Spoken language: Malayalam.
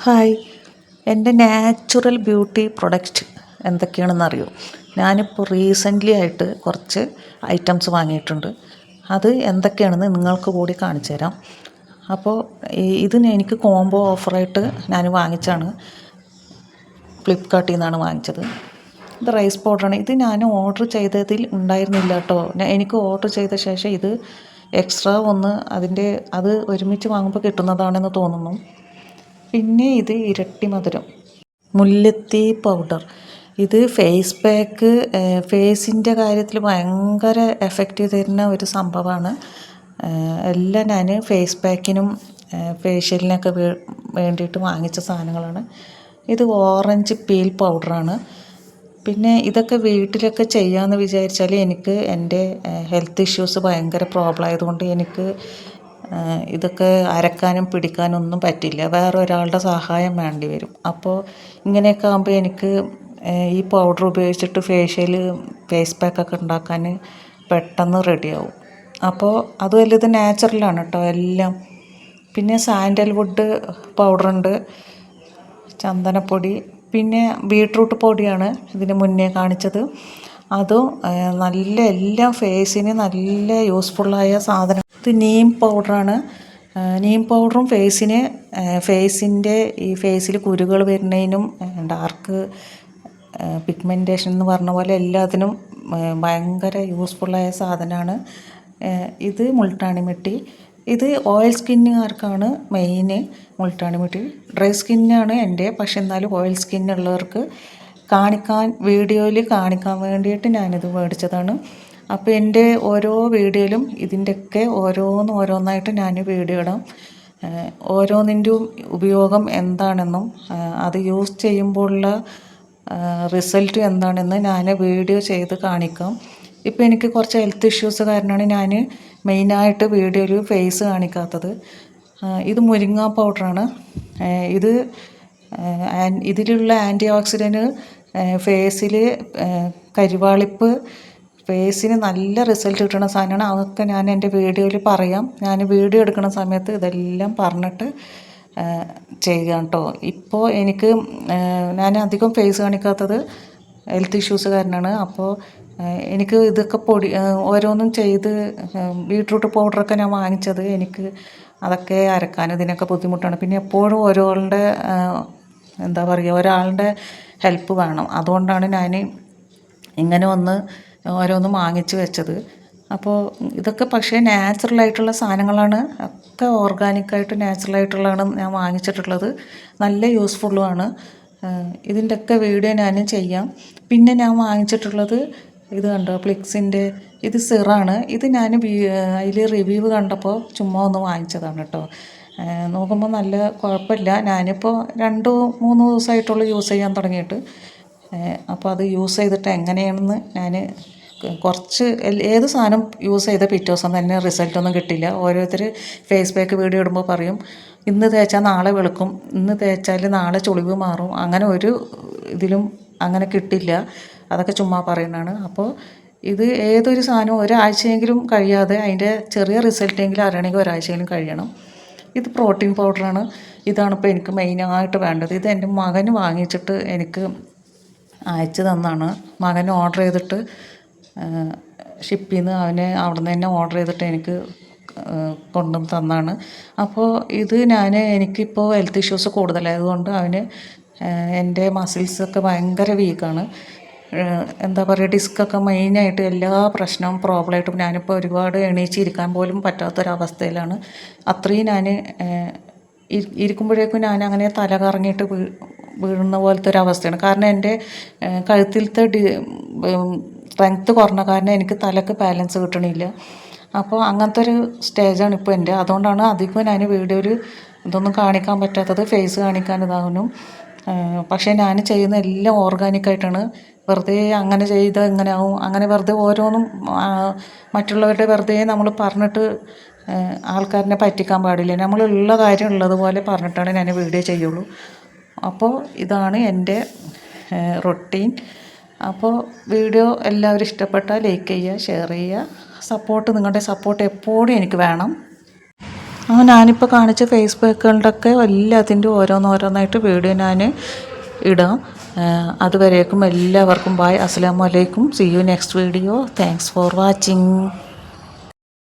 ഹായ്, എൻ്റെ നാച്ചുറൽ ബ്യൂട്ടി പ്രൊഡക്റ്റ് എന്തൊക്കെയാണെന്നറിയോ? ഞാനിപ്പോൾ റീസെൻ്റ്ലി ആയിട്ട് കുറച്ച് ഐറ്റംസ് വാങ്ങിയിട്ടുണ്ട്. അത് എന്തൊക്കെയാണെന്ന് നിങ്ങൾക്ക് കൂടി കാണിച്ചു തരാം. അപ്പോൾ ഇതിന് എനിക്ക് കോംബോ ഓഫറായിട്ട് ഞാൻ വാങ്ങിച്ചാണ്. ഫ്ലിപ്കാർട്ടിൽ നിന്നാണ് വാങ്ങിച്ചത്. ഇത് റൈസ് പൗഡറാണ്. ഇത് ഞാൻ ഓർഡർ ചെയ്തതിൽ ഉണ്ടായിരുന്നില്ല കേട്ടോ. എനിക്ക് ഓർഡർ ചെയ്ത ശേഷം ഇത് എക്സ്ട്രാ അത് ഒരുമിച്ച് വാങ്ങുമ്പോൾ കിട്ടുന്നതാണെന്ന് തോന്നുന്നു. പിന്നെ ഇത് ഇരട്ടി മധുരം മുല്ലത്തി പൗഡർ. ഇത് ഫേസ് പാക്ക്, ഫേസിൻ്റെ കാര്യത്തിൽ ഭയങ്കര എഫക്റ്റ് തരുന്ന ഒരു സംഭവമാണ്. എല്ലാം ഞാൻ ഫേസ് പാക്കിനും ഫേഷ്യലിനൊക്കെ വേണ്ടിയിട്ട് വാങ്ങിച്ച സാധനങ്ങളാണ്. ഇത് ഓറഞ്ച് പീൽ പൗഡറാണ്. പിന്നെ ഇതൊക്കെ വീട്ടിലൊക്കെ ചെയ്യാമെന്ന് വിചാരിച്ചാൽ എനിക്ക് എൻ്റെ ഹെൽത്ത് ഇഷ്യൂസ് ഭയങ്കര പ്രോബ്ലം ആയതുകൊണ്ട് എനിക്ക് ഇതൊക്കെ അരക്കാനും പിടിക്കാനും ഒന്നും പറ്റില്ല. വേറെ ഒരാളുടെ സഹായം വേണ്ടി വരും. അപ്പോൾ ഇങ്ങനെയൊക്കെ ആകുമ്പോൾ എനിക്ക് ഈ പൗഡർ ഉപയോഗിച്ചിട്ട് ഫേസ് പാക്കൊക്കെ ഉണ്ടാക്കാൻ പെട്ടെന്ന് റെഡിയാവും. അപ്പോൾ അതുമല്ല, ഇത് നാച്ചുറലാണ് കേട്ടോ എല്ലാം. പിന്നെ സാൻഡൽവുഡ് പൗഡറുണ്ട്, ചന്ദനപ്പൊടി, പിന്നെ ബീട്രൂട്ട് പൊടിയാണ് ഇതിന് മുന്നേ കാണിച്ചത്. അതും എല്ലാം ഫേസിന് നല്ല യൂസ്ഫുള്ളായ സാധനം. ഇത് നീം പൗഡറാണ്. നീം പൗഡറും ഫേസിൻ്റെ ഈ ഫേസിൽ കുരുകൾ വരുന്നതിനും ഡാർക്ക് പിഗ്മെൻറ്റേഷൻ എന്ന് പറഞ്ഞ പോലെ എല്ലാത്തിനും ഭയങ്കര യൂസ്ഫുള്ളായ സാധനമാണ്. ഇത് മുൾട്ടാണി മിട്ടി. ഇത് ഓയിൽ സ്കിന്നുകാർക്കാണ് മെയിൻ മുൾട്ടാണി മിട്ടി. ഡ്രൈ സ്കിന്നാണ് എൻ്റെ, പക്ഷെ എന്നാലും ഓയിൽ സ്കിന്നുള്ളവർക്ക് വീഡിയോയിൽ കാണിക്കാൻ വേണ്ടിയിട്ട് ഞാനിത് മേടിച്ചതാണ്. അപ്പോൾ എൻ്റെ ഓരോ വീഡിയോയിലും ഇതിൻ്റെയൊക്കെ ഓരോന്നായിട്ട് ഞാൻ വീഡിയോ ഇടാം. ഓരോന്നിൻ്റെയും ഉപയോഗം എന്താണെന്നും അത് യൂസ് ചെയ്യുമ്പോഴുള്ള റിസൾട്ട് എന്താണെന്ന് ഞാൻ വീഡിയോ ചെയ്ത് കാണിക്കാം. ഇപ്പോൾ എനിക്ക് കുറച്ച് ഹെൽത്ത് ഇഷ്യൂസ് കാരണമാണ് ഞാൻ മെയിനായിട്ട് വീഡിയോയിൽ ഫേസ് കാണിക്കാത്തത്. ഇത് മുരിങ്ങ പൗഡറാണ്. ഇതിലുള്ള ആൻറ്റി ഓക്സിഡൻറ്റ് ഫേസിൽ കരിവാളിപ്പ്, ഫേസിന് നല്ല റിസൾട്ട് കിട്ടുന്ന സാധനമാണ്. അതൊക്കെ ഞാൻ എൻ്റെ വീഡിയോയിൽ പറയാം. ഞാൻ വീഡിയോ എടുക്കുന്ന സമയത്ത് ഇതെല്ലാം പറഞ്ഞിട്ട് ചെയ്യാം കേട്ടോ. ഇപ്പോൾ ഞാൻ അധികം ഫേസ് കാണിക്കാത്തത് ഹെൽത്ത് ഇഷ്യൂസ് കാരണമാണ്. അപ്പോൾ എനിക്ക് ഇതൊക്കെ ഓരോന്നും ചെയ്ത് ബീട്രൂട്ട് പൗഡറൊക്കെ ഞാൻ വാങ്ങിച്ചത് എനിക്ക് അതൊക്കെ അരക്കാൻ ഇതിനൊക്കെ ബുദ്ധിമുട്ടാണ്. പിന്നെ എപ്പോഴും ഒരാളുടെ ഹെൽപ്പ് വേണം. അതുകൊണ്ടാണ് ഞാൻ ഇങ്ങനെ ഓരോന്നും വാങ്ങിച്ച് വെച്ചത്. അപ്പോൾ ഇതൊക്കെ പക്ഷേ നാച്ചുറലായിട്ടുള്ള സാധനങ്ങളാണ്. ഒക്കെ ഓർഗാനിക്കായിട്ട് നാച്ചുറലായിട്ടുള്ളതാണ് ഞാൻ വാങ്ങിച്ചിട്ടുള്ളത്. നല്ല യൂസ്ഫുള്ളുമാണ്. ഇതിൻ്റെയൊക്കെ വീഡിയോ ഞാൻ ചെയ്യാം. പിന്നെ ഞാൻ വാങ്ങിച്ചിട്ടുള്ളത് ഇത് കണ്ടോ, പ്ലിക്സിൻ്റെ ഇത് സിറാണ്. ഇത് ഞാൻ അതിൽ റിവ്യൂ കണ്ടപ്പോൾ ചുമ്മാ ഒന്ന് വാങ്ങിച്ചതാണ് കേട്ടോ. നോക്കുമ്പോൾ നല്ല കുഴപ്പമില്ല. ഞാനിപ്പോൾ 2-3 ദിവസമായിട്ടുള്ളൂ യൂസ് ചെയ്യാൻ തുടങ്ങിയിട്ട്. അപ്പോൾ അത് യൂസ് ചെയ്തിട്ട് എങ്ങനെയാണെന്ന് ഞാൻ കുറച്ച് ഏത് സാധനം യൂസ് ചെയ്ത പിറ്റേ ദിവസം തന്നെ റിസൾട്ടൊന്നും കിട്ടില്ല. ഓരോരുത്തർ ഫേസ് പാക്ക് വീഡിയോ ഇടുമ്പോൾ പറയും ഇന്ന് തേച്ചാൽ നാളെ വെളുക്കും, ഇന്ന് തേച്ചാൽ നാളെ ചുളിവ് മാറും. അങ്ങനെ ഒരു ഇതിലും അങ്ങനെ കിട്ടില്ല. അതൊക്കെ ചുമ്മാ പറയുന്നതാണ്. അപ്പോൾ ഇത് ഏതൊരു സാധനവും ഒരാഴ്ചയെങ്കിലും കഴിയാതെ അതിൻ്റെ ചെറിയ റിസൾട്ടെങ്കിലും അറിയണമെങ്കിൽ ഒരാഴ്ചയെങ്കിലും കഴിയണം. ഇത് പ്രോട്ടീൻ പൗഡറാണ്. ഇതാണിപ്പോൾ എനിക്ക് മെയിനായിട്ട് വേണ്ടത്. ഇത് എൻ്റെ മകന് വാങ്ങിച്ചിട്ട് എനിക്ക് അയച്ചു തന്നാണ്. മകൻ ഓർഡർ ചെയ്തിട്ട് ഷിപ്പിൽ നിന്ന് അവിടെ നിന്ന് തന്നെ ഓർഡർ ചെയ്തിട്ട് എനിക്ക് കൊണ്ടുവന്ന് തന്നാണ്. അപ്പോൾ ഇത് എനിക്കിപ്പോൾ ഹെൽത്ത് ഇഷ്യൂസ് കൂടുതലായതുകൊണ്ട് എൻ്റെ മസിൽസൊക്കെ ഭയങ്കര വീക്കാണ്. ഡിസ്കൊക്കെ മെയിനായിട്ട് എല്ലാ പ്രോബ്ലമായിട്ടും ഞാനിപ്പോൾ ഒരുപാട് എണീച്ചിരിക്കാൻ പോലും പറ്റാത്തൊരവസ്ഥയിലാണ്. അത്രയും ഇരിക്കുമ്പോഴേക്കും അങ്ങനെ തല കറങ്ങിയിട്ട് വീഴുന്ന പോലത്തെ ഒരു അവസ്ഥയാണ്. കാരണം എൻ്റെ കഴുത്തിലത്തെ സ്ട്രെങ്ത്ത് കുറഞ്ഞ കാരണം എനിക്ക് തലക്ക് ബാലൻസ് കിട്ടണില്ല. അപ്പോൾ അങ്ങനത്തെ ഒരു സ്റ്റേജാണ് ഇപ്പോൾ എൻ്റെ. അതുകൊണ്ടാണ് അധികം ഞാൻ വീഡിയോയിൽ ഇതൊന്നും കാണിക്കാൻ പറ്റാത്തത്, ഫേസ് കാണിക്കാൻ ഇതാകുന്നു. പക്ഷേ ഞാൻ ചെയ്യുന്ന എല്ലാം ഓർഗാനിക്കായിട്ടാണ്. വെറുതെ അങ്ങനെ ചെയ്താൽ ഇങ്ങനെ ആവും, അങ്ങനെ വെറുതെ ഓരോന്നും മറ്റുള്ളവരുടെ വെറുതെ നമ്മൾ പറഞ്ഞിട്ട് ആൾക്കാരിനെ പറ്റിക്കാൻ പാടില്ല. നമ്മളുള്ള കാര്യം ഉള്ളതുപോലെ പറഞ്ഞിട്ടാണ് ഞാൻ വീഡിയോ ചെയ്യുള്ളൂ. അപ്പോൾ ഇതാണ് എൻ്റെ റൊട്ടീൻ. അപ്പോൾ വീഡിയോ എല്ലാവരും ഇഷ്ടപ്പെട്ടാൽ ലൈക്ക് ചെയ്യുക, ഷെയർ ചെയ്യുക. നിങ്ങളുടെ സപ്പോർട്ട് എപ്പോഴും എനിക്ക് വേണം. അപ്പോൾ ഞാനിപ്പോൾ കാണിച്ച ഫേസ്ബുക്കുകളുടെ ഒക്കെ എല്ലാത്തിൻ്റെ ഓരോന്നോരോന്നായിട്ട് വീഡിയോ ഞാൻ ഇടാം. അതുവരേക്കും എല്ലാവർക്കും ബൈ. അസ്സലാമു അലൈക്കും. See you next video. Thanks for watching.